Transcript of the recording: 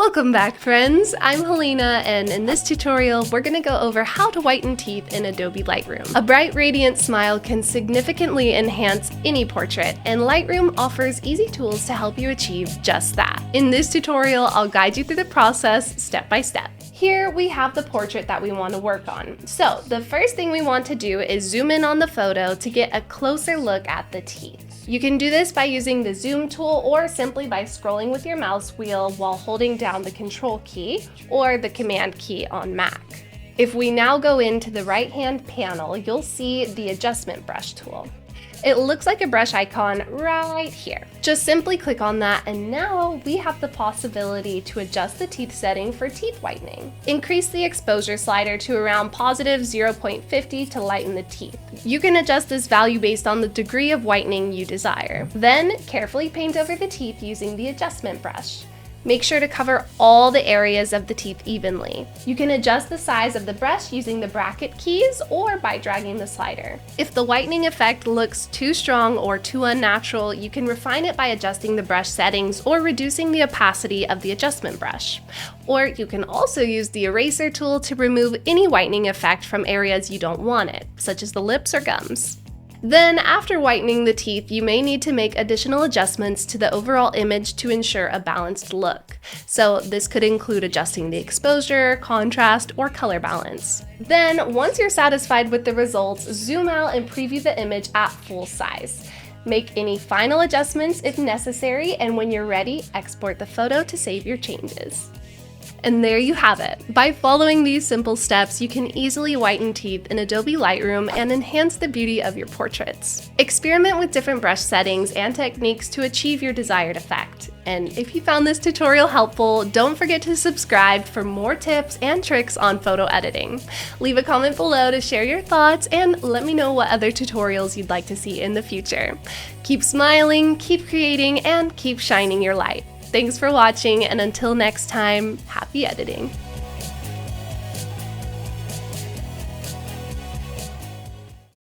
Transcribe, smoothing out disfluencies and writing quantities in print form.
Welcome back, friends. I'm Helena, and in this tutorial, we're going to go over how to whiten teeth in Adobe Lightroom. A bright, radiant smile can significantly enhance any portrait, and Lightroom offers easy tools to help you achieve just that. In this tutorial, I'll guide you through the process step by step. Here we have the portrait that we want to work on. So the first thing we want to do is zoom in on the photo to get a closer look at the teeth. You can do this by using the zoom tool or simply by scrolling with your mouse wheel while holding down the control key or the command key on Mac. If we now go into the right-hand panel, you'll see the adjustment brush tool. It looks like a brush icon right here. Just simply click on that, and now we have the possibility to adjust the teeth setting for teeth whitening. Increase the exposure slider to around positive 0.50 to lighten the teeth. You can adjust this value based on the degree of whitening you desire. Then carefully paint over the teeth using the adjustment brush. Make sure to cover all the areas of the teeth evenly. You can adjust the size of the brush using the bracket keys or by dragging the slider. If the whitening effect looks too strong or too unnatural, you can refine it by adjusting the brush settings or reducing the opacity of the adjustment brush. Or you can also use the eraser tool to remove any whitening effect from areas you don't want it, such as the lips or gums. Then, after whitening the teeth, you may need to make additional adjustments to the overall image to ensure a balanced look. So this could include adjusting the exposure, contrast, or color balance. Then, once you're satisfied with the results, zoom out and preview the image at full size. Make any final adjustments if necessary, and when you're ready, export the photo to save your changes. And there you have it. By following these simple steps, you can easily whiten teeth in Adobe Lightroom and enhance the beauty of your portraits. Experiment with different brush settings and techniques to achieve your desired effect. And if you found this tutorial helpful, don't forget to subscribe for more tips and tricks on photo editing. Leave a comment below to share your thoughts and let me know what other tutorials you'd like to see in the future. Keep smiling, keep creating, and keep shining your light. Thanks for watching, and until next time, happy editing.